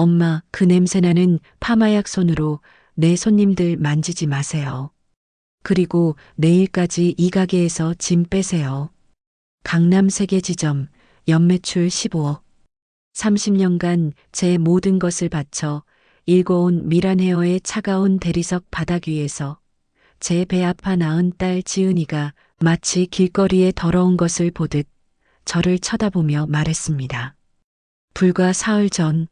엄마, 그 냄새나는 파마약 손으로 내 손님들 만지지 마세요. 그리고 내일까지 이 가게에서 짐 빼세요. 강남 세계지점, 연매출 15억. 30년간 제 모든 것을 바쳐 일궈온 미란헤어의 차가운 대리석 바닥 위에서 제 배 아파 낳은 딸 지은이가 마치 길거리에 더러운 것을 보듯 저를 쳐다보며 말했습니다. 불과 사흘 전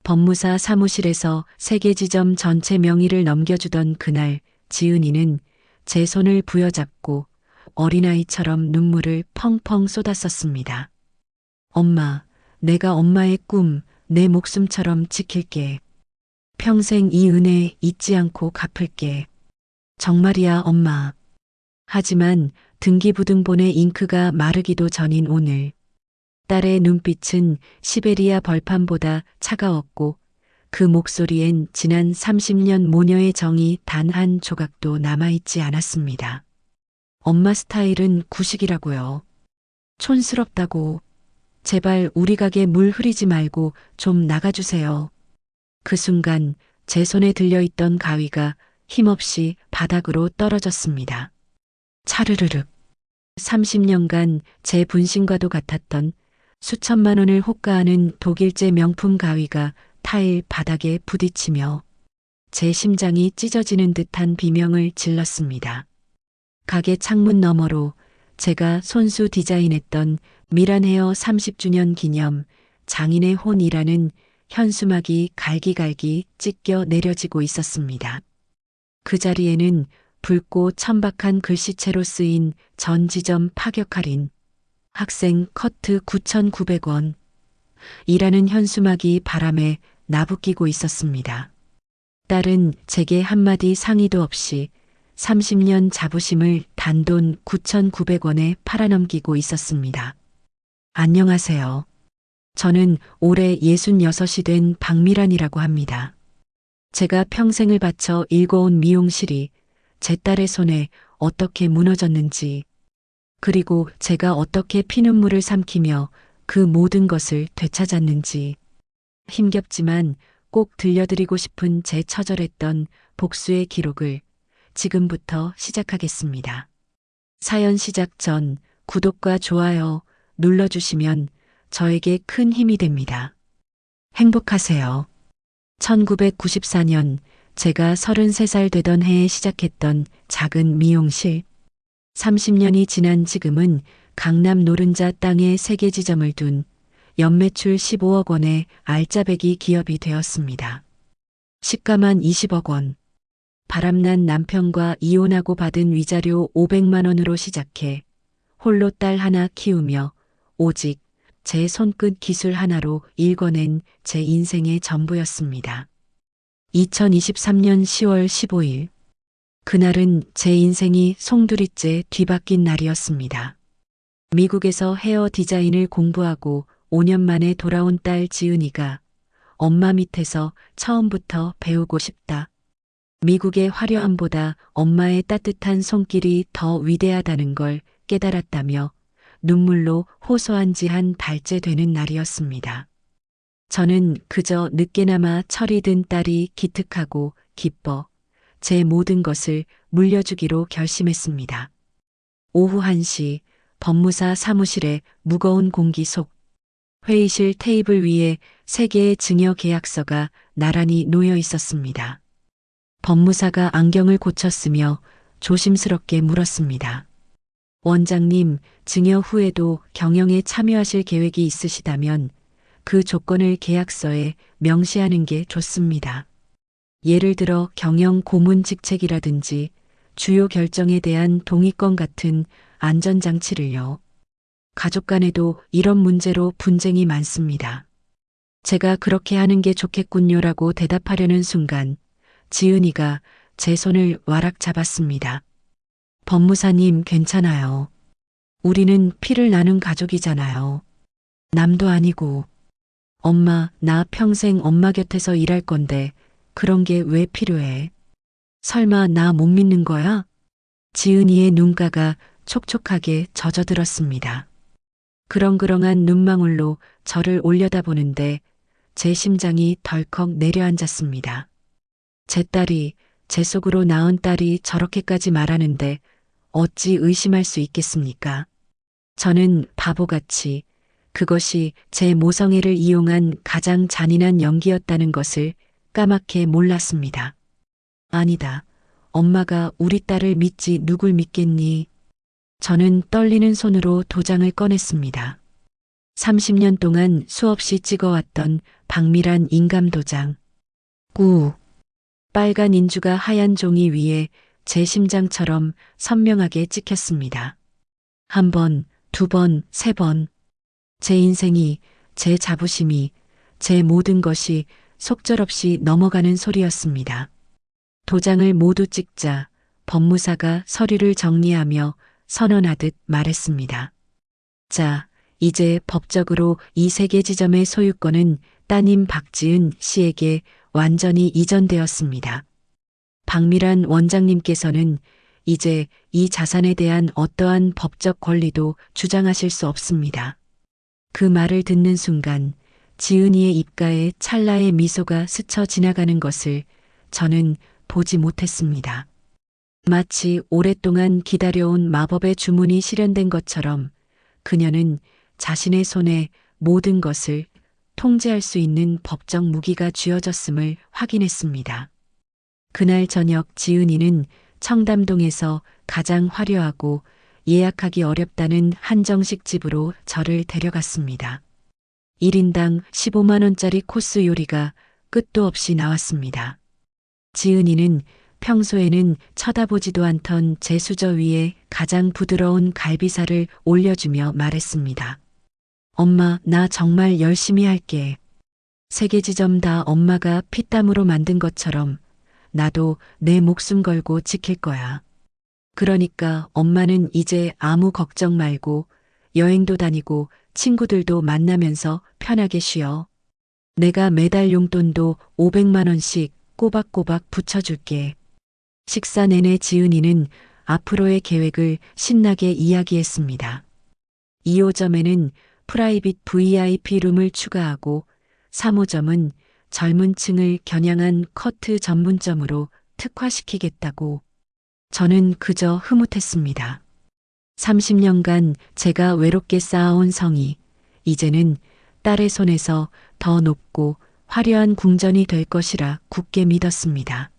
법무사 사무실에서 세계지점 전체 명의를 넘겨주던 그날 지은이는 제 손을 부여잡고 어린아이처럼 눈물을 펑펑 쏟았었습니다. 엄마, 내가 엄마의 꿈, 내 목숨처럼 지킬게. 평생 이 은혜 잊지 않고 갚을게. 정말이야, 엄마. 하지만 등기부등본의 잉크가 마르기도 전인 오늘, 딸의 눈빛은 시베리아 벌판보다 차가웠고 그 목소리엔 지난 30년 모녀의 정이 단 한 조각도 남아있지 않았습니다. 엄마 스타일은 구식이라고요. 촌스럽다고. 제발 우리 가게 물 흐리지 말고 좀 나가주세요. 그 순간 제 손에 들려있던 가위가 힘없이 바닥으로 떨어졌습니다. 차르르륵. 30년간 제 분신과도 같았던 수천만 원을 호가하는 독일제 명품 가위가 타일 바닥에 부딪히며 제 심장이 찢어지는 듯한 비명을 질렀습니다. 가게 창문 너머로 제가 손수 디자인했던 미란헤어 30주년 기념 장인의 혼이라는 현수막이 갈기갈기 찢겨 내려지고 있었습니다. 그 자리에는 붉고 천박한 글씨체로 쓰인 전 지점 파격 할인, 학생 커트 9,900원 이라는 현수막이 바람에 나부끼고 있었습니다. 딸은 제게 한마디 상의도 없이 30년 자부심을 단돈 9,900원에 팔아넘기고 있었습니다. 안녕하세요. 저는 올해 66이 된 박미란이라고 합니다. 제가 평생을 바쳐 일궈온 미용실이 제 딸의 손에 어떻게 무너졌는지, 그리고 제가 어떻게 피눈물을 삼키며 그 모든 것을 되찾았는지, 힘겹지만 꼭 들려드리고 싶은 제 처절했던 복수의 기록을 지금부터 시작하겠습니다. 사연 시작 전 구독과 좋아요 눌러주시면 저에게 큰 힘이 됩니다. 행복하세요. 1994년 제가 33살 되던 해에 시작했던 작은 미용실. 30년이 지난 지금은 강남 노른자 땅에 세계지점을 둔 연매출 15억 원의 알짜배기 기업이 되었습니다. 시가만 20억 원. 바람난 남편과 이혼하고 받은 위자료 500만 원으로 시작해 홀로 딸 하나 키우며 오직 제 손끝 기술 하나로 일궈낸 제 인생의 전부였습니다. 2023년 10월 15일. 그날은 제 인생이 송두리째 뒤바뀐 날이었습니다. 미국에서 헤어 디자인을 공부하고 5년 만에 돌아온 딸 지은이가 엄마 밑에서 처음부터 배우고 싶다. 미국의 화려함보다 엄마의 따뜻한 손길이 더 위대하다는 걸 깨달았다며 눈물로 호소한지한 달째 되는 날이었습니다. 저는 그저 늦게나마 철이 든 딸이 기특하고 기뻐 제 모든 것을 물려주기로 결심했습니다. 오후 1시 법무사 사무실의 무거운 공기 속 회의실 테이블 위에 3개의 증여 계약서가 나란히 놓여 있었습니다. 법무사가 안경을 고쳤으며 조심스럽게 물었습니다. 원장님, 증여 후에도 경영에 참여하실 계획이 있으시다면 그 조건을 계약서에 명시하는 게 좋습니다. 예를 들어 경영 고문 직책이라든지 주요 결정에 대한 동의권 같은 안전장치를요. 가족 간에도 이런 문제로 분쟁이 많습니다. 제가 그렇게 하는 게 좋겠군요라고 대답하려는 순간 지은이가 제 손을 와락 잡았습니다. 법무사님 괜찮아요. 우리는 피를 나눈 가족이잖아요. 남도 아니고. 엄마, 나 평생 엄마 곁에서 일할 건데 그런 게 왜 필요해? 설마 나 못 믿는 거야? 지은이의 눈가가 촉촉하게 젖어들었습니다. 그렁그렁한 눈망울로 저를 올려다보는데 제 심장이 덜컥 내려앉았습니다. 제 딸이, 제 속으로 낳은 딸이 저렇게까지 말하는데 어찌 의심할 수 있겠습니까? 저는 바보같이 그것이 제 모성애를 이용한 가장 잔인한 연기였다는 것을 까맣게 몰랐습니다. 아니다. 엄마가 우리 딸을 믿지 누굴 믿겠니? 저는 떨리는 손으로 도장을 꺼냈습니다. 30년 동안 수없이 찍어왔던 박미란 인감도장. 꾸. 빨간 인주가 하얀 종이 위에 제 심장처럼 선명하게 찍혔습니다. 한 번, 두 번, 세 번. 제 인생이, 제 자부심이, 제 모든 것이 속절없이 넘어가는 소리였습니다. 도장을 모두 찍자 법무사가 서류를 정리하며 선언하듯 말했습니다. 자, 이제 법적으로 이 세계 지점의 소유권은 따님 박지은 씨에게 완전히 이전되었습니다. 박미란 원장님께서는 이제 이 자산에 대한 어떠한 법적 권리도 주장하실 수 없습니다. 그 말을 듣는 순간 지은이의 입가에 찰나의 미소가 스쳐 지나가는 것을 저는 보지 못했습니다. 마치 오랫동안 기다려온 마법의 주문이 실현된 것처럼 그녀는 자신의 손에 모든 것을 통제할 수 있는 법적 무기가 쥐어졌음을 확인했습니다. 그날 저녁 지은이는 청담동에서 가장 화려하고 예약하기 어렵다는 한정식 집으로 저를 데려갔습니다. 1인당 15만 원짜리 코스 요리가 끝도 없이 나왔습니다. 지은이는 평소에는 쳐다보지도 않던 제 수저 위에 가장 부드러운 갈비살을 올려주며 말했습니다. 엄마, 나 정말 열심히 할게. 세계 지점 다 엄마가 피땀으로 만든 것처럼 나도 내 목숨 걸고 지킬 거야. 그러니까 엄마는 이제 아무 걱정 말고 여행도 다니고 친구들도 만나면서 편하게 쉬어. 내가 매달 용돈도 500만 원씩 꼬박꼬박 붙여줄게. 식사 내내 지은이는 앞으로의 계획을 신나게 이야기했습니다. 2호점에는 프라이빗 VIP 룸을 추가하고 3호점은 젊은 층을 겨냥한 커트 전문점으로 특화시키겠다고. 저는 그저 흐뭇했습니다. 30년간 제가 외롭게 쌓아온 성이 이제는 딸의 손에서 더 높고 화려한 궁전이 될 것이라 굳게 믿었습니다.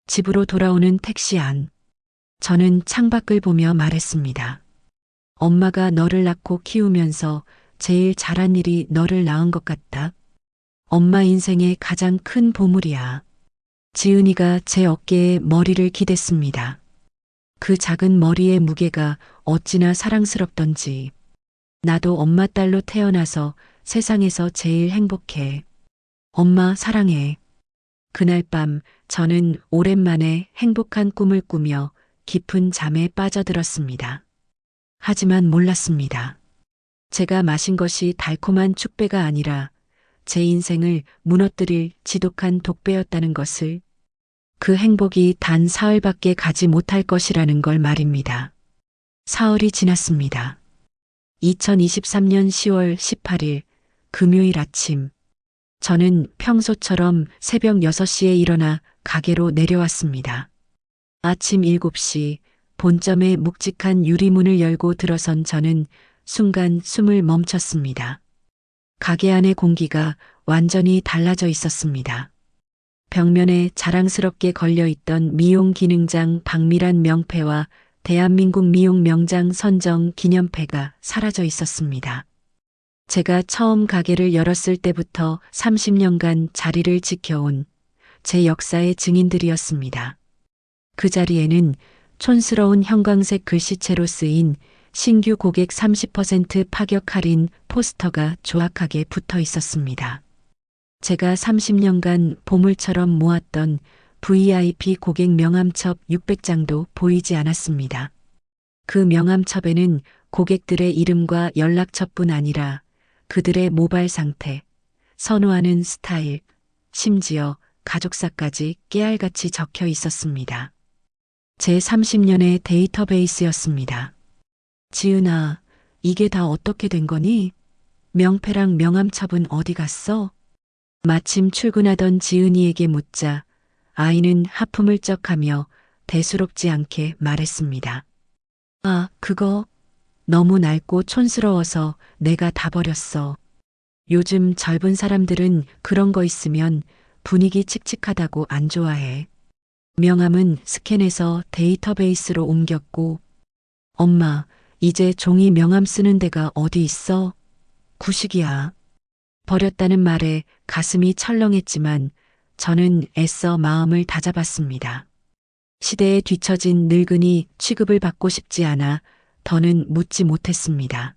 집으로 돌아오는 택시 안. 저는 창밖을 보며 말했습니다. 엄마가 너를 낳고 키우면서 제일 잘한 일이 너를 낳은 것 같다. 엄마 인생의 가장 큰 보물이야. 지은이가 제 어깨에 머리를 기댔습니다. 그 작은 머리의 무게가 어찌나 사랑스럽던지. 나도 엄마 딸로 태어나서 세상에서 제일 행복해. 엄마 사랑해. 그날 밤 저는 오랜만에 행복한 꿈을 꾸며 깊은 잠에 빠져들었습니다. 하지만 몰랐습니다. 제가 마신 것이 달콤한 축배가 아니라 제 인생을 무너뜨릴 지독한 독배였다는 것을, 그 행복이 단 사흘밖에 가지 못할 것이라는 걸 말입니다. 사흘이 지났습니다. 2023년 10월 18일 금요일 아침, 저는 평소처럼 새벽 6시에 일어나 가게로 내려왔습니다. 아침 7시 본점의 묵직한 유리문을 열고 들어선 저는 순간 숨을 멈췄습니다. 가게 안의 공기가 완전히 달라져 있었습니다. 벽면에 자랑스럽게 걸려있던 미용 기능장 박미란 명패와 대한민국 미용 명장 선정 기념패가 사라져 있었습니다. 제가 처음 가게를 열었을 때부터 30년간 자리를 지켜온 제 역사의 증인들이었습니다. 그 자리에는 촌스러운 형광색 글씨체로 쓰인 신규 고객 30% 파격 할인 포스터가 조악하게 붙어 있었습니다. 제가 30년간 보물처럼 모았던 VIP 고객 명함첩 600장도 보이지 않았습니다. 그 명함첩에는 고객들의 이름과 연락처뿐 아니라 그들의 모발 상태, 선호하는 스타일, 심지어 가족사까지 깨알같이 적혀 있었습니다. 제 30년의 데이터베이스였습니다. 지은아, 이게 다 어떻게 된 거니? 명패랑 명함첩은 어디 갔어? 마침 출근하던 지은이에게 묻자 아이는 하품을 쩍하며 대수롭지 않게 말했습니다. 아, 그거 너무 낡고 촌스러워서 내가 다 버렸어. 요즘 젊은 사람들은 그런 거 있으면 분위기 칙칙하다고 안 좋아해. 명함은 스캔해서 데이터베이스로 옮겼고, 엄마, 이제 종이 명함 쓰는 데가 어디 있어? 구식이야. 버렸다는 말에 가슴이 철렁했지만 저는 애써 마음을 다잡았습니다. 시대에 뒤처진 늙은이 취급을 받고 싶지 않아 더는 묻지 못했습니다.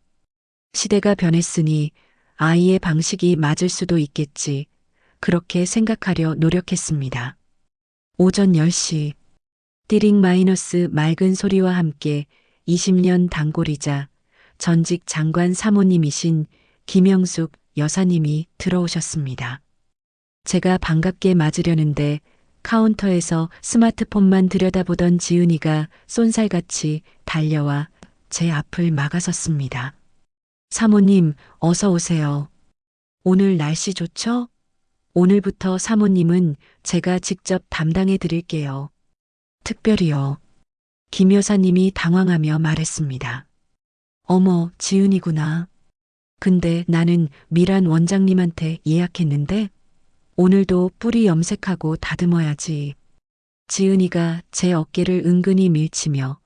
시대가 변했으니 아이의 방식이 맞을 수도 있겠지. 그렇게 생각하려 노력했습니다. 오전 10시 띠링 마이너스 맑은 소리와 함께 20년 단골이자 전직 장관 사모님이신 김영숙 여사님이 들어오셨습니다. 제가 반갑게 맞으려는데 카운터에서 스마트폰만 들여다보던 지은이가 쏜살같이 달려와 제 앞을 막아섰습니다. 사모님, 어서 오세요. 오늘 날씨 좋죠? 오늘부터 사모님은 제가 직접 담당해 드릴게요. 특별히요. 김 여사님이 당황하며 말했습니다. 어머, 지은이구나. 근데 나는 미란 원장님한테 예약했는데 오늘도 뿌리 염색하고 다듬어야지. 지은이가 제 어깨를 은근히 밀치며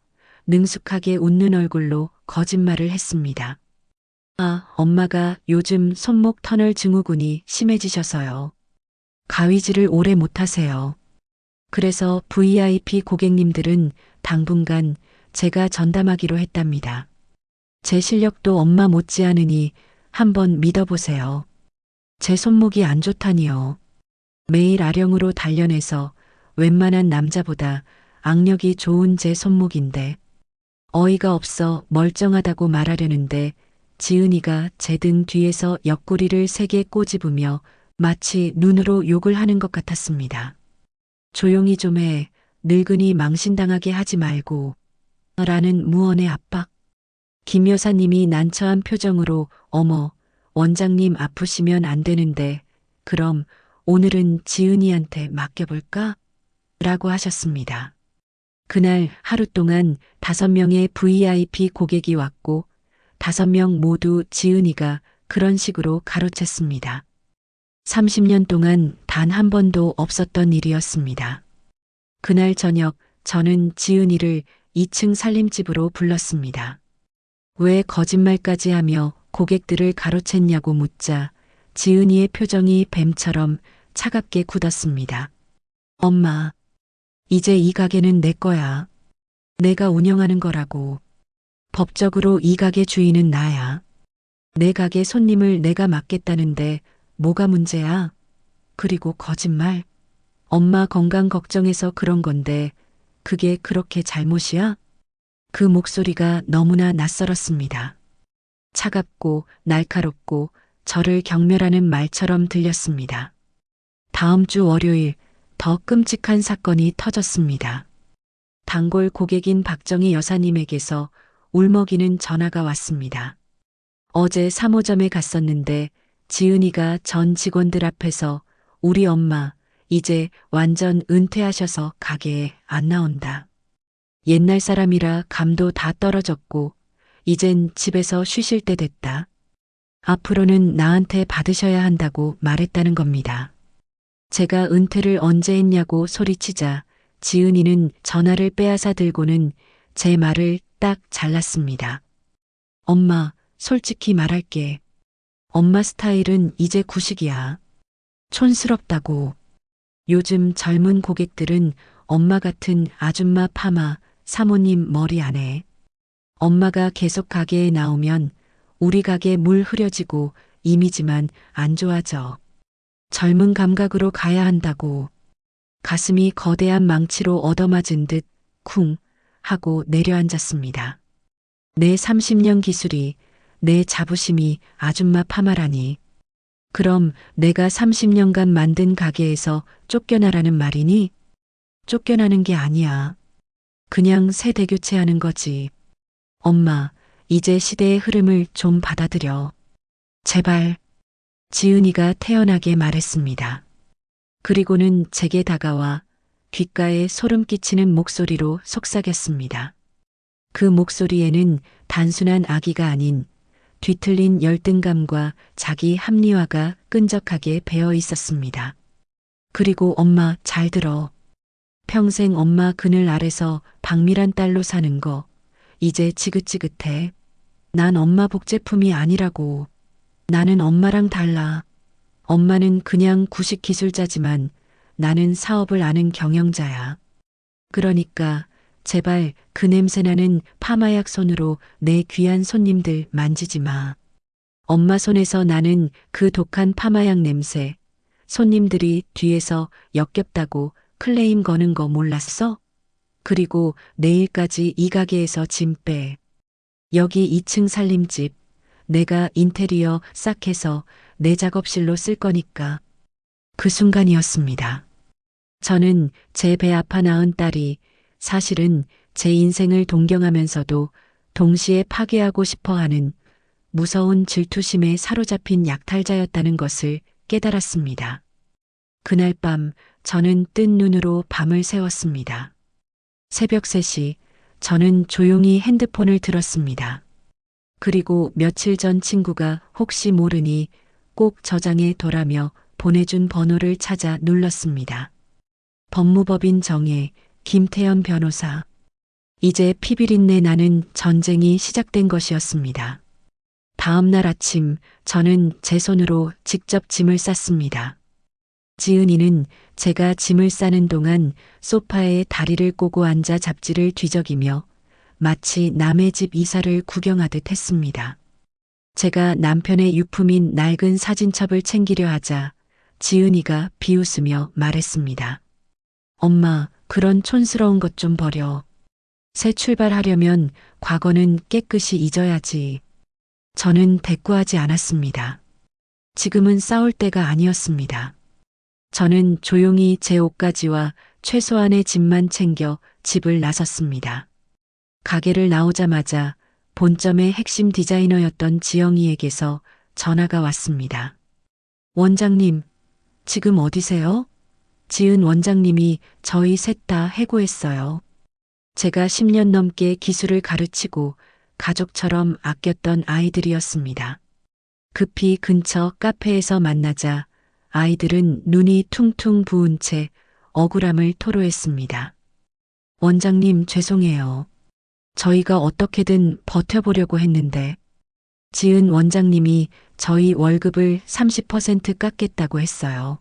능숙하게 웃는 얼굴로 거짓말을 했습니다. 아, 엄마가 요즘 손목 터널 증후군이 심해지셔서요. 가위질을 오래 못하세요. 그래서 VIP 고객님들은 당분간 제가 전담하기로 했답니다. 제 실력도 엄마 못지않으니 한번 믿어보세요. 제 손목이 안 좋다니요. 매일 아령으로 단련해서 웬만한 남자보다 악력이 좋은 제 손목인데 어이가 없어 멀쩡하다고 말하려는데 지은이가 제 등 뒤에서 옆구리를 세게 꼬집으며 마치 눈으로 욕을 하는 것 같았습니다. 조용히 좀 해. 늙은이 망신당하게 하지 말고. 라는 무언의 압박. 김 여사님이 난처한 표정으로 어머, 원장님 아프시면 안 되는데 그럼 오늘은 지은이한테 맡겨볼까? 라고 하셨습니다. 그날 하루 동안 5명의 VIP 고객이 왔고 5명 모두 지은이가 그런 식으로 가로챘습니다. 30년 동안 단 한 번도 없었던 일이었습니다. 그날 저녁 저는 지은이를 2층 살림집으로 불렀습니다. 왜 거짓말까지 하며 고객들을 가로챘냐고 묻자 지은이의 표정이 뱀처럼 차갑게 굳었습니다. 엄마, 이제 이 가게는 내 거야. 내가 운영하는 거라고. 법적으로 이 가게 주인은 나야. 내 가게 손님을 내가 맡겠다는데 뭐가 문제야? 그리고 거짓말. 엄마 건강 걱정해서 그런 건데 그게 그렇게 잘못이야? 그 목소리가 너무나 낯설었습니다. 차갑고 날카롭고 저를 경멸하는 말처럼 들렸습니다. 다음 주 월요일 더 끔찍한 사건이 터졌습니다. 단골 고객인 박정희 여사님에게서 울먹이는 전화가 왔습니다. 어제 3호점에 갔었는데 지은이가 전 직원들 앞에서 우리 엄마 이제 완전 은퇴하셔서 가게에 안 나온다. 옛날 사람이라 감도 다 떨어졌고 이젠 집에서 쉬실 때 됐다. 앞으로는 나한테 받으셔야 한다고 말했다는 겁니다. 제가 은퇴를 언제 했냐고 소리치자 지은이는 전화를 빼앗아 들고는 제 말을 딱 잘랐습니다. 엄마, 솔직히 말할게. 엄마 스타일은 이제 구식이야. 촌스럽다고. 요즘 젊은 고객들은 엄마 같은 아줌마 파마, 사모님 머리 안 해. 엄마가 계속 가게에 나오면 우리 가게 물 흐려지고 이미지만 안 좋아져. 젊은 감각으로 가야 한다고. 가슴이 거대한 망치로 얻어맞은 듯 쿵 하고 내려앉았습니다. 내 30년 기술이, 내 자부심이 아줌마 파마라니. 그럼 내가 30년간 만든 가게에서 쫓겨나라는 말이니? 쫓겨나는 게 아니야. 그냥 세대 교체하는 거지. 엄마, 이제 시대의 흐름을 좀 받아들여. 제발. 지은이가 태연하게 말했습니다. 그리고는 제게 다가와 귓가에 소름 끼치는 목소리로 속삭였습니다. 그 목소리에는 단순한 악의가 아닌 뒤틀린 열등감과 자기 합리화가 끈적하게 배어 있었습니다. 그리고 엄마 잘 들어. 평생 엄마 그늘 아래서 박밀한 딸로 사는 거 이제 지긋지긋해. 난 엄마 복제품이 아니라고. 나는 엄마랑 달라. 엄마는 그냥 구식 기술자지만 나는 사업을 아는 경영자야. 그러니까 제발 그 냄새나는 파마약 손으로 내 귀한 손님들 만지지 마. 엄마 손에서 나는 그 독한 파마약 냄새. 손님들이 뒤에서 역겹다고 클레임 거는 거 몰랐어? 그리고 내일까지 이 가게에서 짐 빼. 여기 2층 살림집. 내가 인테리어 싹 해서 내 작업실로 쓸 거니까. 그 순간이었습니다. 저는 제 배 아파 낳은 딸이 사실은 제 인생을 동경하면서도 동시에 파괴하고 싶어 하는 무서운 질투심에 사로잡힌 약탈자였다는 것을 깨달았습니다. 그날 밤 저는 뜬 눈으로 밤을 새웠습니다. 새벽 3시 저는 조용히 핸드폰을 들었습니다. 그리고 며칠 전 친구가 혹시 모르니 꼭 저장해 둬라며 보내준 번호를 찾아 눌렀습니다. 법무법인 정혜 김태현 변호사. 이제 피비린내 나는 전쟁이 시작된 것이었습니다. 다음 날 아침 저는 제 손으로 직접 짐을 쌌습니다. 지은이는 제가 짐을 싸는 동안 소파에 다리를 꼬고 앉아 잡지를 뒤적이며 마치 남의 집 이사를 구경하듯 했습니다. 제가 남편의 유품인 낡은 사진첩을 챙기려 하자 지은이가 비웃으며 말했습니다. 엄마, 그런 촌스러운 것 좀 버려. 새 출발하려면 과거는 깨끗이 잊어야지. 저는 대꾸하지 않았습니다. 지금은 싸울 때가 아니었습니다. 저는 조용히 제 옷가지와 최소한의 짐만 챙겨 집을 나섰습니다. 가게를 나오자마자 본점의 핵심 디자이너였던 지영이에게서 전화가 왔습니다. 원장님, 지금 어디세요? 지은 원장님이 저희 셋 다 해고했어요. 제가 10년 넘게 기술을 가르치고 가족처럼 아꼈던 아이들이었습니다. 급히 근처 카페에서 만나자 아이들은 눈이 퉁퉁 부은 채 억울함을 토로했습니다. 원장님 죄송해요. 저희가 어떻게든 버텨보려고 했는데 지은 원장님이 저희 월급을 30% 깎겠다고 했어요.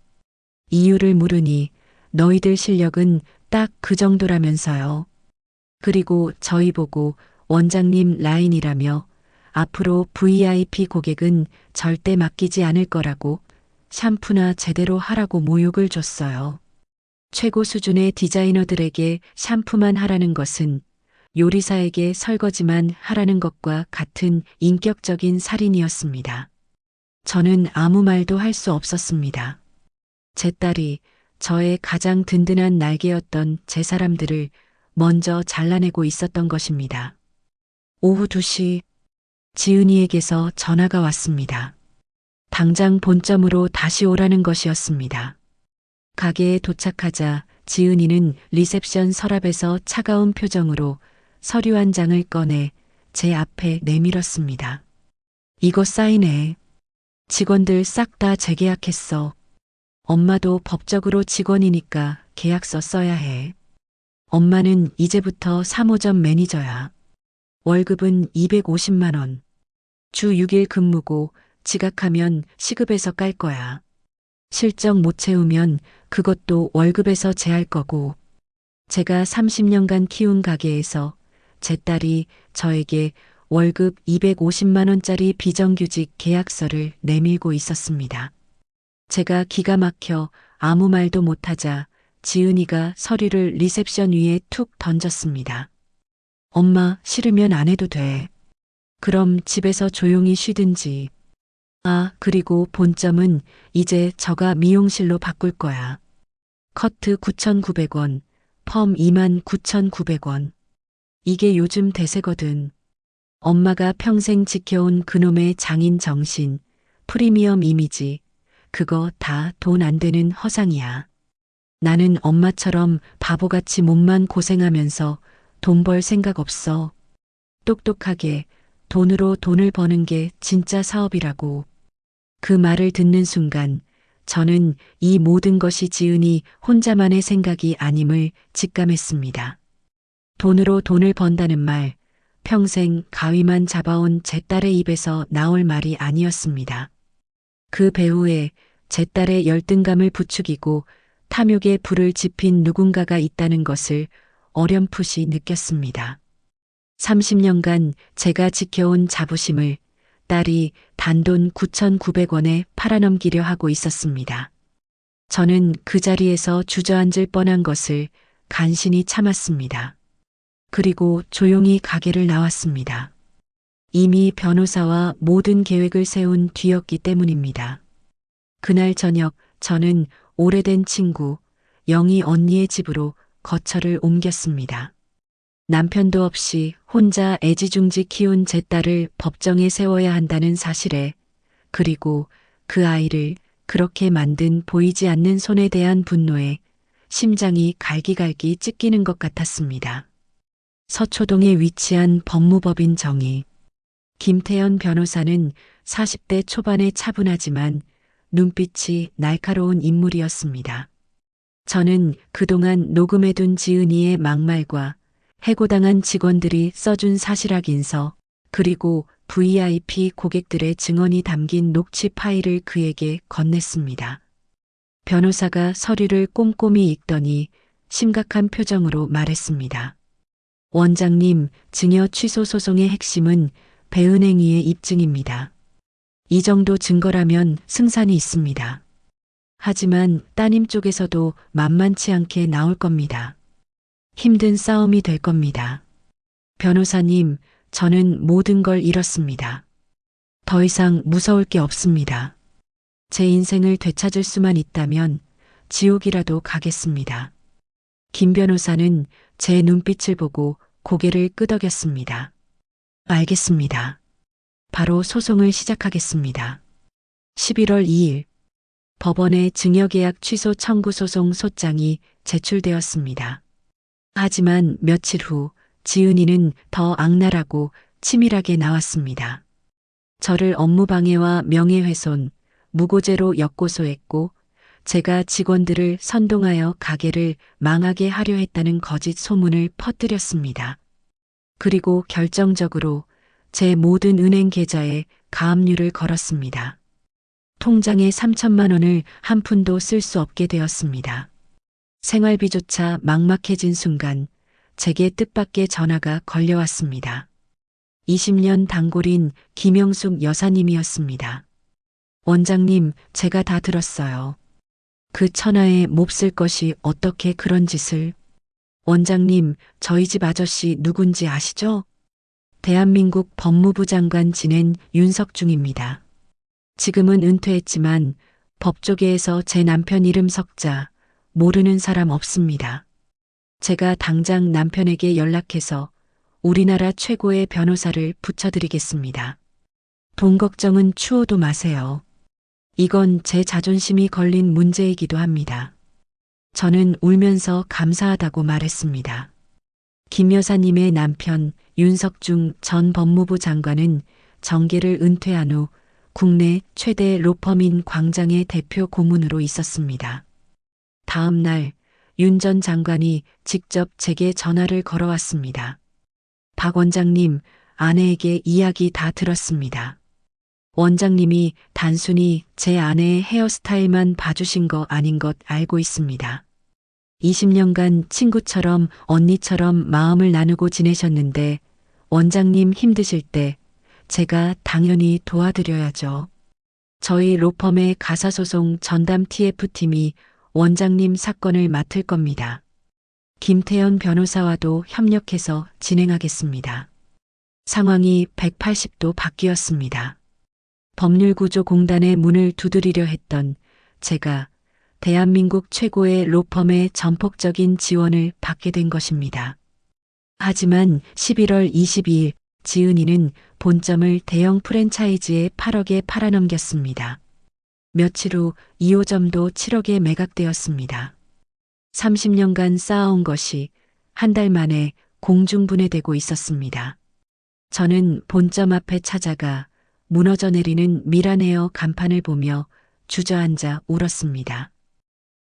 이유를 물으니 너희들 실력은 딱 그 정도라면서요. 그리고 저희 보고 원장님 라인이라며 앞으로 VIP 고객은 절대 맡기지 않을 거라고 샴푸나 제대로 하라고 모욕을 줬어요. 최고 수준의 디자이너들에게 샴푸만 하라는 것은 요리사에게 설거지만 하라는 것과 같은 인격적인 살인이었습니다. 저는 아무 말도 할 수 없었습니다. 제 딸이 저의 가장 든든한 날개였던 제 사람들을 먼저 잘라내고 있었던 것입니다. 오후 2시 지은이에게서 전화가 왔습니다. 당장 본점으로 다시 오라는 것이었습니다. 가게에 도착하자 지은이는 리셉션 서랍에서 차가운 표정으로 서류 한 장을 꺼내 제 앞에 내밀었습니다. 이거 사인해. 직원들 싹 다 재계약했어. 엄마도 법적으로 직원이니까 계약서 써야 해. 엄마는 이제부터 3호점 매니저야. 월급은 250만 원. 주 6일 근무고 지각하면 시급에서 깔 거야. 실적 못 채우면 그것도 월급에서 제할 거고. 제가 30년간 키운 가게에서 제 딸이 저에게 월급 250만 원짜리 비정규직 계약서를 내밀고 있었습니다. 제가 기가 막혀 아무 말도 못하자 지은이가 서류를 리셉션 위에 툭 던졌습니다. 엄마, 싫으면 안 해도 돼. 그럼 집에서 조용히 쉬든지. 아, 그리고 본점은 이제 저가 미용실로 바꿀 거야. 커트 9,900원, 펌 29,900원. 이게 요즘 대세거든. 엄마가 평생 지켜온 그놈의 장인 정신, 프리미엄 이미지, 그거 다 돈 안 되는 허상이야. 나는 엄마처럼 바보같이 몸만 고생하면서 돈 벌 생각 없어. 똑똑하게 돈으로 돈을 버는 게 진짜 사업이라고. 그 말을 듣는 순간 저는 이 모든 것이 지은이 혼자만의 생각이 아님을 직감했습니다. 돈으로 돈을 번다는 말, 평생 가위만 잡아온 제 딸의 입에서 나올 말이 아니었습니다. 그 배후에 제 딸의 열등감을 부추기고 탐욕의 불을 지핀 누군가가 있다는 것을 어렴풋이 느꼈습니다. 30년간 제가 지켜온 자부심을 딸이 단돈 9,900원에 팔아넘기려 하고 있었습니다. 저는 그 자리에서 주저앉을 뻔한 것을 간신히 참았습니다. 그리고 조용히 가게를 나왔습니다. 이미 변호사와 모든 계획을 세운 뒤였기 때문입니다. 그날 저녁 저는 오래된 친구 영희 언니의 집으로 거처를 옮겼습니다. 남편도 없이 혼자 애지중지 키운 제 딸을 법정에 세워야 한다는 사실에, 그리고 그 아이를 그렇게 만든 보이지 않는 손에 대한 분노에 심장이 갈기갈기 찢기는 것 같았습니다. 서초동에 위치한 법무법인 정의. 김태현 변호사는 40대 초반의 차분하지만 눈빛이 날카로운 인물이었습니다. 저는 그동안 녹음해둔 지은이의 막말과 해고당한 직원들이 써준 사실확인서, 그리고 VIP 고객들의 증언이 담긴 녹취 파일을 그에게 건넸습니다. 변호사가 서류를 꼼꼼히 읽더니 심각한 표정으로 말했습니다. 원장님, 증여 취소 소송의 핵심은 배은행위의 입증입니다. 이 정도 증거라면 승산이 있습니다. 하지만 따님 쪽에서도 만만치 않게 나올 겁니다. 힘든 싸움이 될 겁니다. 변호사님, 저는 모든 걸 잃었습니다. 더 이상 무서울 게 없습니다. 제 인생을 되찾을 수만 있다면 지옥이라도 가겠습니다. 김 변호사는 제 눈빛을 보고 고개를 끄덕였습니다. 알겠습니다. 바로 소송을 시작하겠습니다. 11월 2일 법원에 증여계약 취소 청구 소송 소장이 제출되었습니다. 하지만 며칠 후 지은이는 더 악랄하고 치밀하게 나왔습니다. 저를 업무방해와 명예훼손, 무고죄로 역고소했고 제가 직원들을 선동하여 가게를 망하게 하려 했다는 거짓 소문을 퍼뜨렸습니다. 그리고 결정적으로 제 모든 은행 계좌에 가압류를 걸었습니다. 통장에 3천만 원을 한 푼도 쓸 수 없게 되었습니다. 생활비조차 막막해진 순간 제게 뜻밖의 전화가 걸려왔습니다. 20년 단골인 김영숙 여사님이었습니다. 원장님, 제가 다 들었어요. 그 천하에 몹쓸 것이 어떻게 그런 짓을. 원장님, 저희 집 아저씨 누군지 아시죠? 대한민국 법무부 장관 지낸 윤석중입니다. 지금은 은퇴했지만 법조계에서 제 남편 이름 석자 모르는 사람 없습니다. 제가 당장 남편에게 연락해서 우리나라 최고의 변호사를 붙여드리겠습니다. 돈 걱정은 추호도 마세요. 이건 제 자존심이 걸린 문제이기도 합니다. 저는 울면서 감사하다고 말했습니다. 김 여사님의 남편 윤석중 전 법무부 장관은 정계를 은퇴한 후 국내 최대 로펌인 광장의 대표 고문으로 있었습니다. 다음 날 윤 전 장관이 직접 제게 전화를 걸어왔습니다. 박 원장님, 아내에게 이야기 다 들었습니다. 원장님이 단순히 제 아내의 헤어스타일만 봐주신 거 아닌 것 알고 있습니다. 20년간 친구처럼 언니처럼 마음을 나누고 지내셨는데 원장님 힘드실 때 제가 당연히 도와드려야죠. 저희 로펌의 가사소송 전담 TF팀이 원장님 사건을 맡을 겁니다. 김태현 변호사와도 협력해서 진행하겠습니다. 상황이 180도 바뀌었습니다. 법률구조공단의 문을 두드리려 했던 제가 대한민국 최고의 로펌의 전폭적인 지원을 받게 된 것입니다. 하지만 11월 22일 지은이는 본점을 대형 프랜차이즈에 8억에 팔아넘겼습니다. 며칠 후 2호점도 7억에 매각되었습니다. 30년간 쌓아온 것이 한 달 만에 공중분해되고 있었습니다. 저는 본점 앞에 찾아가 무너져 내리는 미란에어 간판을 보며 주저앉아 울었습니다.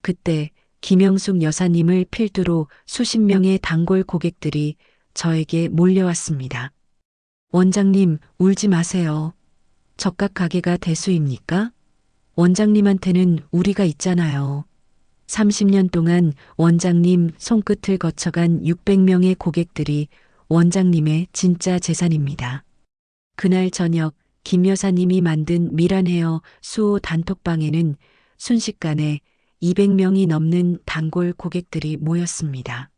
그때 김영숙 여사님을 필두로 수십 명의 단골 고객들이 저에게 몰려왔습니다. 원장님, 울지 마세요. 적각 가게가 대수입니까? 원장님한테는 우리가 있잖아요. 30년 동안 원장님 손끝을 거쳐간 600명의 고객들이 원장님의 진짜 재산입니다. 그날 저녁 김 여사님이 만든 미란헤어 수호 단톡방에는 순식간에 200명이 넘는 단골 고객들이 모였습니다.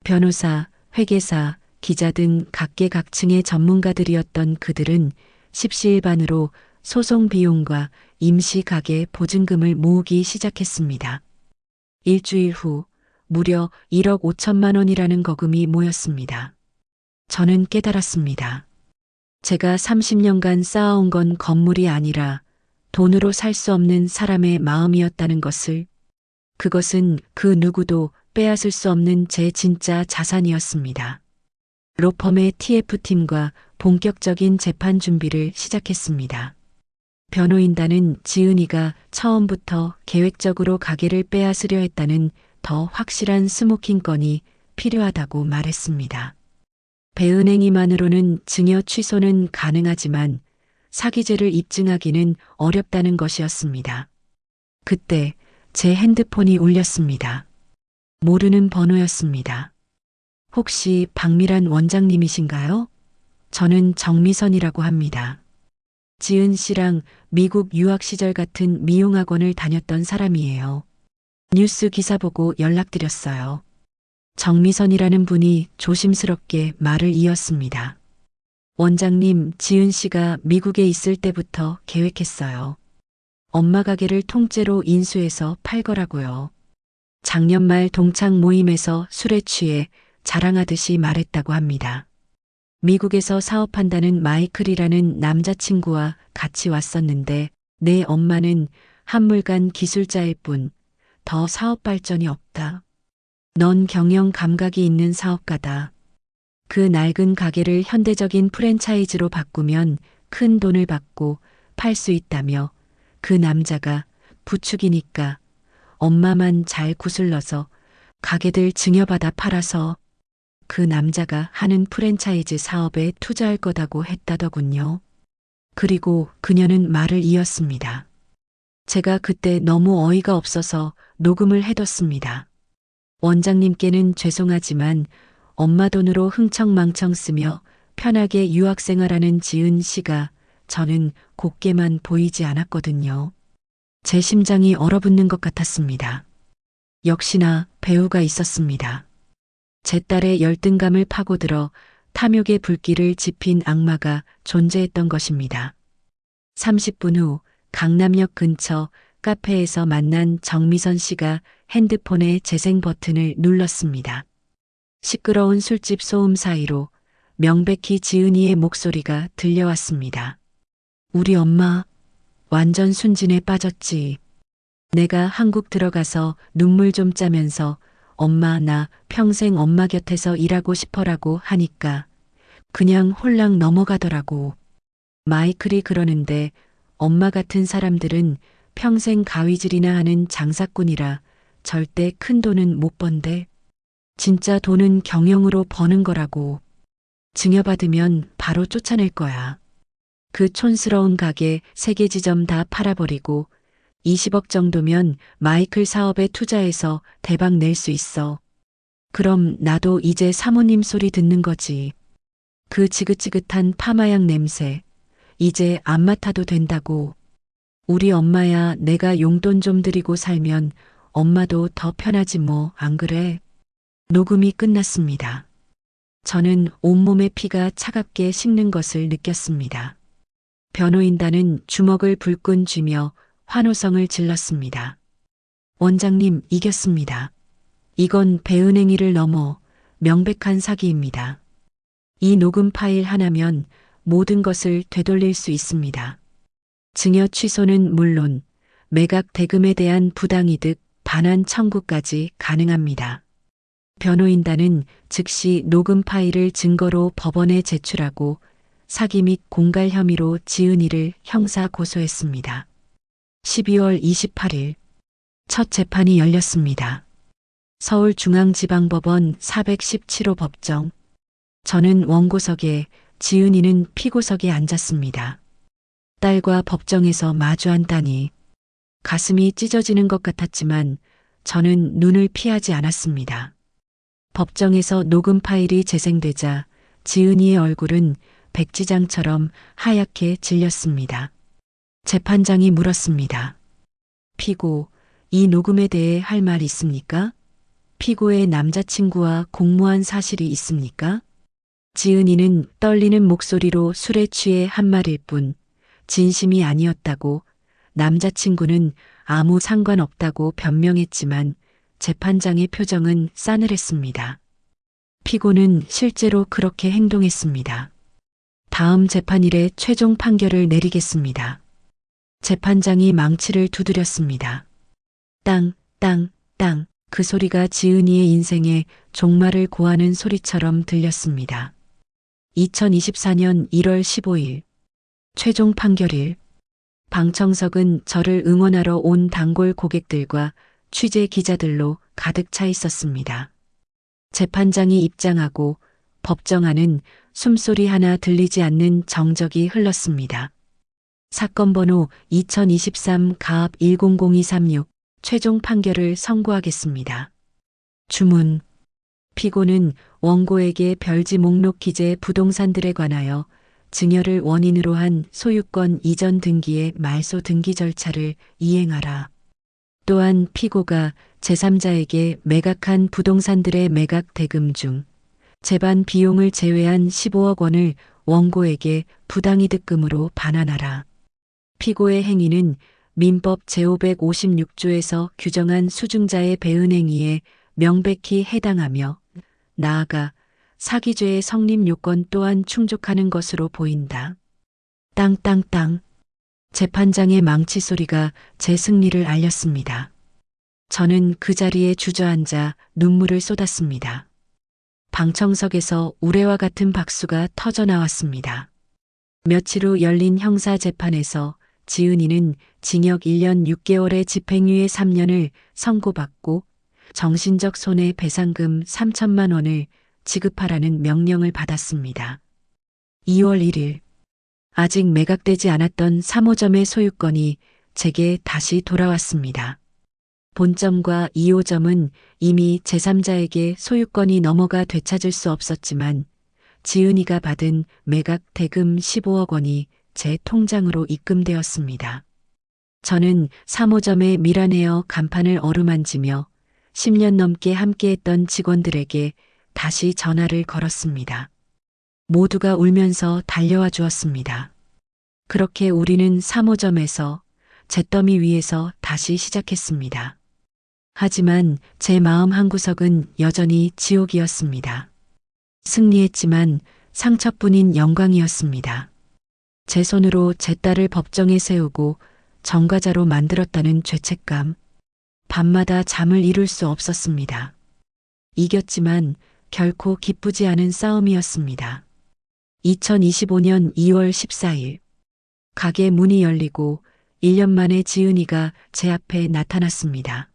변호사, 회계사, 기자 등 각계각층의 전문가들이었던 그들은 십시일반으로 소송 비용과 임시 가게 보증금을 모으기 시작했습니다. 일주일 후 무려 1억 5천만 원이라는 거금이 모였습니다. 저는 깨달았습니다. 제가 30년간 쌓아온 건 건물이 아니라 돈으로 살 수 없는 사람의 마음이었다는 것을, 그것은 그 누구도 빼앗을 수 없는 제 진짜 자산이었습니다. 로펌의 TF팀과 본격적인 재판 준비를 시작했습니다. 변호인단은 지은이가 처음부터 계획적으로 가게를 빼앗으려 했다는 더 확실한 스모킹 건이 필요하다고 말했습니다. 배은행위만으로는 증여 취소는 가능하지만 사기죄를 입증하기는 어렵다는 것이었습니다. 그때 제 핸드폰이 울렸습니다. 모르는 번호였습니다. 혹시 박미란 원장님이신가요? 저는 정미선이라고 합니다. 지은 씨랑 미국 유학 시절 같은 미용학원을 다녔던 사람이에요. 뉴스 기사 보고 연락드렸어요. 정미선이라는 분이 조심스럽게 말을 이었습니다. 원장님, 지은 씨가 미국에 있을 때부터 계획했어요. 엄마 가게를 통째로 인수해서 팔 거라고요. 작년 말 동창 모임에서 술에 취해 자랑하듯이 말했다고 합니다. 미국에서 사업한다는 마이클이라는 남자친구와 같이 왔었는데 내 엄마는 한물간 기술자일 뿐 더 사업 발전이 없다. 넌 경영 감각이 있는 사업가다. 그 낡은 가게를 현대적인 프랜차이즈로 바꾸면 큰 돈을 받고 팔 수 있다며 그 남자가 부축이니까 엄마만 잘 구슬러서 가게들 증여받아 팔아서 그 남자가 하는 프랜차이즈 사업에 투자할 거다고 했다더군요. 그리고 그녀는 말을 이었습니다. 제가 그때 너무 어이가 없어서 녹음을 해뒀습니다. 원장님께는 죄송하지만 엄마 돈으로 흥청망청 쓰며 편하게 유학생활하는 지은 씨가 저는 곱게만 보이지 않았거든요. 제 심장이 얼어붙는 것 같았습니다. 역시나 배우가 있었습니다. 제 딸의 열등감을 파고들어 탐욕의 불길을 지핀 악마가 존재했던 것입니다. 30분 후 강남역 근처 카페에서 만난 정미선 씨가 핸드폰의 재생 버튼을 눌렀습니다. 시끄러운 술집 소음 사이로 명백히 지은이의 목소리가 들려왔습니다. 우리 엄마 완전 순진에 빠졌지. 내가 한국 들어가서 눈물 좀 짜면서 엄마 나 평생 엄마 곁에서 일하고 싶어라고 하니까 그냥 홀랑 넘어가더라고. 마이클이 그러는데 엄마 같은 사람들은 평생 가위질이나 하는 장사꾼이라 절대 큰 돈은 못 번대. 진짜 돈은 경영으로 버는 거라고. 증여받으면 바로 쫓아낼 거야. 그 촌스러운 가게 3개 지점 다 팔아버리고 20억 정도면 마이클 사업에 투자해서 대박 낼 수 있어. 그럼 나도 이제 사모님 소리 듣는 거지. 그 지긋지긋한 파마향 냄새. 이제 안 맡아도 된다고. 우리 엄마야 내가 용돈 좀 드리고 살면 엄마도 더 편하지 뭐, 안 그래? 녹음이 끝났습니다. 저는 온몸의 피가 차갑게 식는 것을 느꼈습니다. 변호인단은 주먹을 불끈 쥐며 환호성을 질렀습니다. 원장님 이겼습니다. 이건 배은행위를 넘어 명백한 사기입니다. 이 녹음 파일 하나면 모든 것을 되돌릴 수 있습니다. 증여 취소는 물론 매각 대금에 대한 부당이득 반환 청구까지 가능합니다. 변호인단은 즉시 녹음 파일을 증거로 법원에 제출하고 사기 및 공갈 혐의로 지은이를 형사 고소했습니다. 12월 28일 첫 재판이 열렸습니다. 서울중앙지방법원 417호 법정. 저는 원고석에, 지은이는 피고석에 앉았습니다. 딸과 법정에서 마주한다니 가슴이 찢어지는 것 같았지만 저는 눈을 피하지 않았습니다. 법정에서 녹음 파일이 재생되자 지은이의 얼굴은 백지장처럼 하얗게 질렸습니다. 재판장이 물었습니다. 피고, 이 녹음에 대해 할 말 있습니까? 피고의 남자친구와 공모한 사실이 있습니까? 지은이는 떨리는 목소리로 술에 취해 한 말일 뿐 진심이 아니었다고, 남자친구는 아무 상관없다고 변명했지만 재판장의 표정은 싸늘했습니다. 피고는 실제로 그렇게 행동했습니다. 다음 재판일에 최종 판결을 내리겠습니다. 재판장이 망치를 두드렸습니다. 땅, 땅, 땅. 그 소리가 지은이의 인생에 종말을 고하는 소리처럼 들렸습니다. 2024년 1월 15일 최종 판결일. 방청석은 저를 응원하러 온 단골 고객들과 취재 기자들로 가득 차 있었습니다. 재판장이 입장하고 법정 안은 숨소리 하나 들리지 않는 정적이 흘렀습니다. 사건 번호 2023 가압 100236 최종 판결을 선고하겠습니다. 주문. 피고는 원고에게 별지 목록 기재 부동산들에 관하여 증여를 원인으로 한 소유권 이전 등기의 말소 등기 절차를 이행하라. 또한 피고가 제3자에게 매각한 부동산들의 매각 대금 중 재반 비용을 제외한 15억 원을 원고에게 부당이득금으로 반환하라. 피고의 행위는 민법 제556조에서 규정한 수증자의 배은 행위에 명백히 해당하며 나아가 사기죄의 성립 요건 또한 충족하는 것으로 보인다. 땅땅땅. 재판장의 망치 소리가 제 승리를 알렸습니다. 저는 그 자리에 주저앉아 눈물을 쏟았습니다. 방청석에서 우레와 같은 박수가 터져 나왔습니다. 며칠 후 열린 형사재판에서 지은이는 징역 1년 6개월의 집행유예 3년을 선고받고 정신적 손해배상금 3천만 원을 지급하라는 명령을 받았습니다. 2월 1일 아직 매각되지 않았던 3호점의 소유권이 제게 다시 돌아왔습니다. 본점과 2호점은 이미 제3자에게 소유권이 넘어가 되찾을 수 없었지만 지은이가 받은 매각 대금 15억 원이 제 통장으로 입금되었습니다. 저는 3호점의 미란에어 간판을 어루만지며 10년 넘게 함께했던 직원들에게 다시 전화를 걸었습니다. 모두가 울면서 달려와 주었습니다. 그렇게 우리는 3호점에서 잿더미 위에서 다시 시작했습니다. 하지만 제 마음 한구석은 여전히 지옥이었습니다. 승리했지만 상처뿐인 영광이었습니다. 제 손으로 제 딸을 법정에 세우고 전과자로 만들었다는 죄책감. 밤마다 잠을 이룰 수 없었습니다. 이겼지만 결코 기쁘지 않은 싸움이었습니다. 2025년 2월 14일 가게 문이 열리고 1년 만에 지은이가 제 앞에 나타났습니다.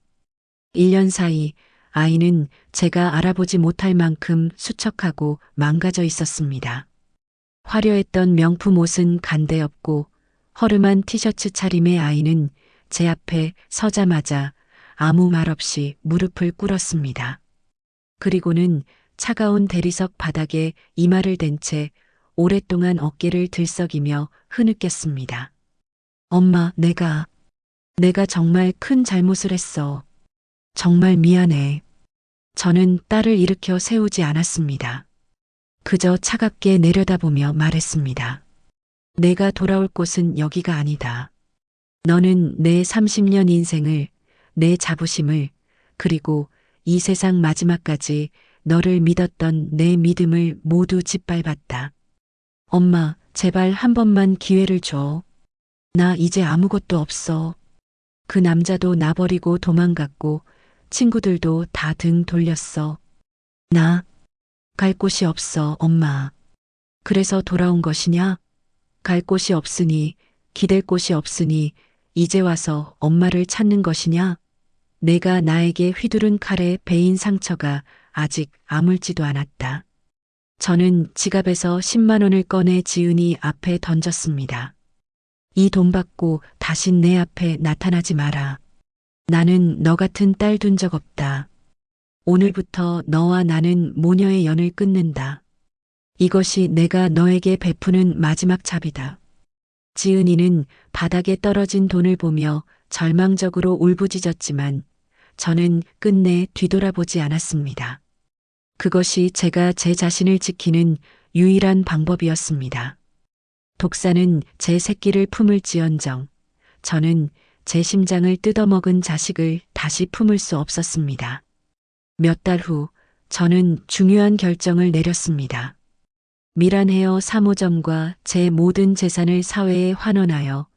1년 사이 아이는 제가 알아보지 못할 만큼 수척하고 망가져 있었습니다. 화려했던 명품 옷은 간데없고 허름한 티셔츠 차림의 아이는 제 앞에 서자마자 아무 말 없이 무릎을 꿇었습니다. 그리고는 차가운 대리석 바닥에 이마를 댄 채 오랫동안 어깨를 들썩이며 흐느꼈습니다. 엄마, 내가 정말 큰 잘못을 했어. 정말 미안해. 저는 딸을 일으켜 세우지 않았습니다. 그저 차갑게 내려다보며 말했습니다. 내가 돌아올 곳은 여기가 아니다. 너는 내 30년 인생을, 내 자부심을, 그리고 이 세상 마지막까지 너를 믿었던 내 믿음을 모두 짓밟았다. 엄마, 제발 한 번만 기회를 줘. 나 이제 아무것도 없어. 그 남자도 나 버리고 도망갔고 친구들도 다 등 돌렸어. 나 갈 곳이 없어, 엄마. 그래서 돌아온 것이냐? 갈 곳이 없으니, 기댈 곳이 없으니, 이제 와서 엄마를 찾는 것이냐? 내가 나에게 휘두른 칼에 베인 상처가 아직 아물지도 않았다. 저는 지갑에서 10만 원을 꺼내 지은이 앞에 던졌습니다. 이 돈 받고 다신 내 앞에 나타나지 마라. 나는 너 같은 딸 둔 적 없다. 오늘부터 너와 나는 모녀의 연을 끊는다. 이것이 내가 너에게 베푸는 마지막 잡이다. 지은이는 바닥에 떨어진 돈을 보며 절망적으로 울부짖었지만 저는 끝내 뒤돌아보지 않았습니다. 그것이 제가 제 자신을 지키는 유일한 방법이었습니다. 독사는 제 새끼를 품을지언정 저는 제 심장을 뜯어먹은 자식을 다시 품을 수 없었습니다. 몇 달 후 저는 중요한 결정을 내렸습니다. 미란 헤어 사모점과 제 모든 재산을 사회에 환원하여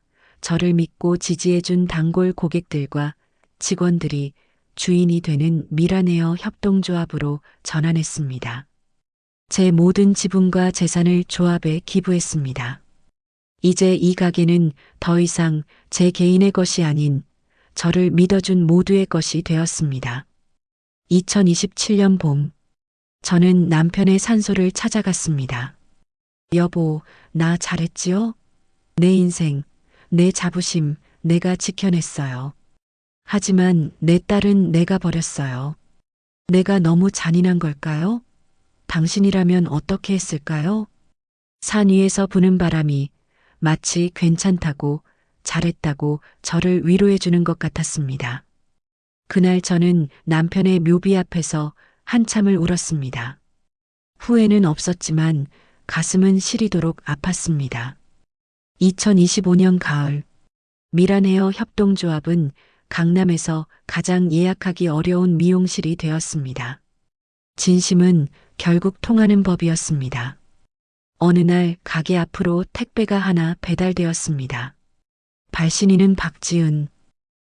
저를 믿고 지지해준 단골 고객들과 직원들이 주인이 되는 미란 헤어 협동조합으로 전환했습니다. 제 모든 지분과 재산을 조합에 기부했습니다. 이제 이 가게는 더 이상 제 개인의 것이 아닌 저를 믿어준 모두의 것이 되었습니다. 2027년 봄, 저는 남편의 산소를 찾아갔습니다. 여보, 나 잘했지요? 내 인생, 내 자부심, 내가 지켜냈어요. 하지만 내 딸은 내가 버렸어요. 내가 너무 잔인한 걸까요? 당신이라면 어떻게 했을까요? 산 위에서 부는 바람이 마치 괜찮다고, 잘했다고 저를 위로해 주는 것 같았습니다. 그날 저는 남편의 묘비 앞에서 한참을 울었습니다. 후회는 없었지만 가슴은 시리도록 아팠습니다. 2025년 가을, 미란 헤어 협동조합은 강남에서 가장 예약하기 어려운 미용실이 되었습니다. 진심은 결국 통하는 법이었습니다. 어느 날 가게 앞으로 택배가 하나 배달되었습니다. 발신인은 박지은.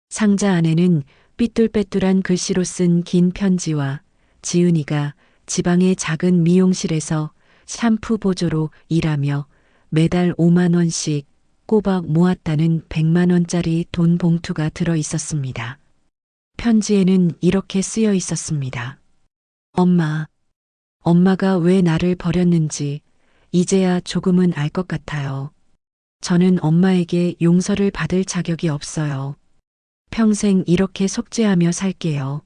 상자 안에는 삐뚤빼뚤한 글씨로 쓴 긴 편지와 지은이가 지방의 작은 미용실에서 샴푸 보조로 일하며 매달 5만 원씩 꼬박 모았다는 100만 원짜리 돈 봉투가 들어 있었습니다. 편지에는 이렇게 쓰여 있었습니다. 엄마, 엄마가 왜 나를 버렸는지 이제야 조금은 알 것 같아요. 저는 엄마에게 용서를 받을 자격이 없어요. 평생 이렇게 속죄하며 살게요.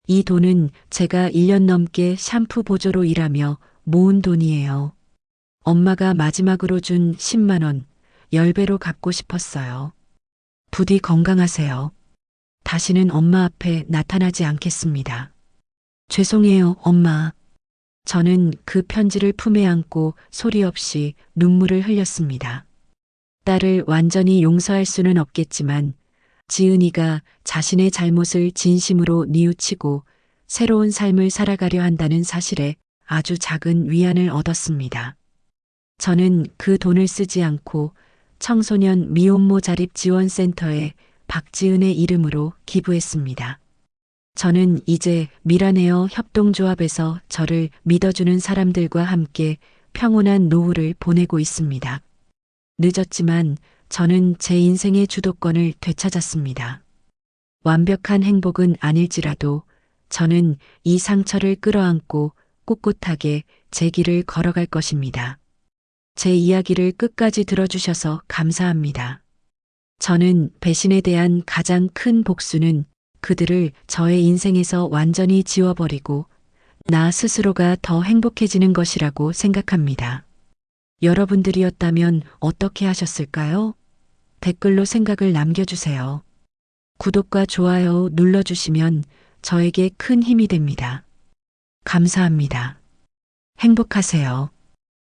이 돈은 제가 1년 넘게 샴푸 보조로 일하며 모은 돈이에요. 엄마가 마지막으로 준 10만 원, 10배로 갚고 싶었어요. 부디 건강하세요. 다시는 엄마 앞에 나타나지 않겠습니다. 죄송해요, 엄마. 저는 그 편지를 품에 안고 소리 없이 눈물을 흘렸습니다. 딸을 완전히 용서할 수는 없겠지만 지은이가 자신의 잘못을 진심으로 뉘우치고 새로운 삶을 살아가려 한다는 사실에 아주 작은 위안을 얻었습니다. 저는 그 돈을 쓰지 않고 청소년 미혼모 자립지원센터에 박지은의 이름으로 기부했습니다. 저는 이제 미란 헤어 협동조합에서 저를 믿어주는 사람들과 함께 평온한 노후를 보내고 있습니다. 늦었지만 저는 제 인생의 주도권을 되찾았습니다. 완벽한 행복은 아닐지라도 저는 이 상처를 끌어안고 꿋꿋하게 제 길을 걸어갈 것입니다. 제 이야기를 끝까지 들어주셔서 감사합니다. 저는 배신에 대한 가장 큰 복수는 그들을 저의 인생에서 완전히 지워버리고 나 스스로가 더 행복해지는 것이라고 생각합니다. 여러분들이었다면 어떻게 하셨을까요? 댓글로 생각을 남겨주세요. 구독과 좋아요 눌러주시면 저에게 큰 힘이 됩니다. 감사합니다. 행복하세요.